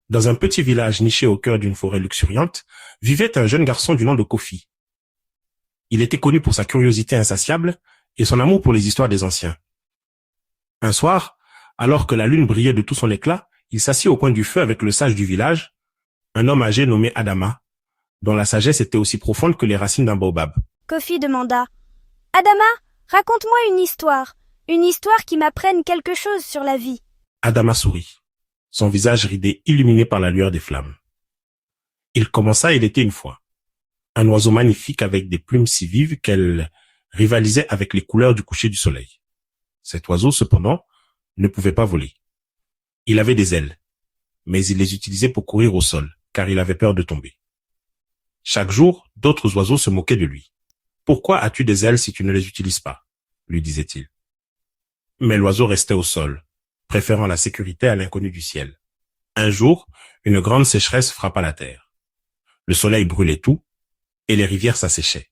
Dans un petit village niché au cœur d'une forêt luxuriante, vivait un jeune garçon du nom de Kofi. Il était connu pour sa curiosité insatiable et son amour pour les histoires des anciens. Un soir, alors que la lune brillait de tout son éclat, il s'assit au coin du feu avec le sage du village, un homme âgé nommé Adama, dont la sagesse était aussi profonde que les racines d'un baobab. Kofi demanda. Adama, raconte-moi une histoire qui m'apprenne quelque chose sur la vie. Adama sourit, son visage ridé illuminé par la lueur des flammes. Il était une fois. Un oiseau magnifique avec des plumes si vives qu'elles rivalisaient avec les couleurs du coucher du soleil. Cet oiseau, cependant, ne pouvait pas voler. Il avait des ailes, mais il les utilisait pour courir au sol, car il avait peur de tomber. Chaque jour, d'autres oiseaux se moquaient de lui. « Pourquoi as-tu des ailes si tu ne les utilises pas ?» lui disait-il. Mais l'oiseau restait au sol, préférant la sécurité à l'inconnu du ciel. Un jour, une grande sécheresse frappa la terre. Le soleil brûlait tout, et les rivières s'asséchaient.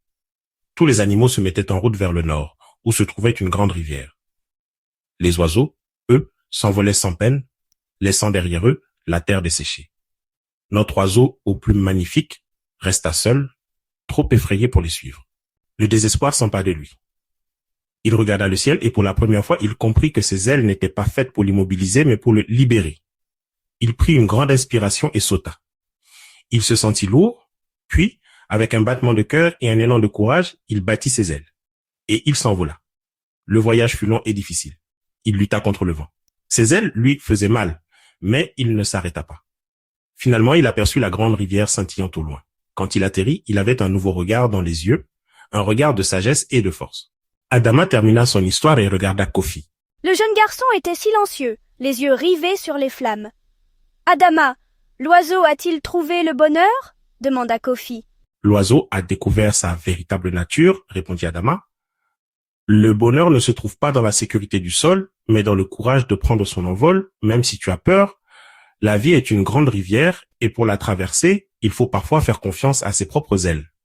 Tous les animaux se mettaient en route vers le nord, où se trouvait une grande rivière. Les oiseaux, eux, s'envolaient sans peine, laissant derrière eux la terre desséchée. Notre oiseau, aux plumes magnifiques, resta seul, trop effrayé pour les suivre. Le désespoir s'empara de lui. Il regarda le ciel et pour la première fois, il comprit que ses ailes n'étaient pas faites pour l'immobiliser, mais pour le libérer. Il prit une grande inspiration et sauta. Il se sentit lourd, puis, avec un battement de cœur et un élan de courage, il battit ses ailes. Et il s'envola. Le voyage fut long et difficile. Il lutta contre le vent. Ses ailes lui faisaient mal, mais il ne s'arrêta pas. Finalement, il aperçut la grande rivière scintillant au loin. Quand il atterrit, il avait un nouveau regard dans les yeux, un regard de sagesse et de force. Adama termina son histoire et regarda Kofi. Le jeune garçon était silencieux, les yeux rivés sur les flammes. Adama, l'oiseau a-t-il trouvé le bonheur? Demanda Kofi. L'oiseau a découvert sa véritable nature, répondit Adama. Le bonheur ne se trouve pas dans la sécurité du sol, mais dans le courage de prendre son envol, même si tu as peur. La vie est une grande rivière et pour la traverser, il faut parfois faire confiance à ses propres ailes.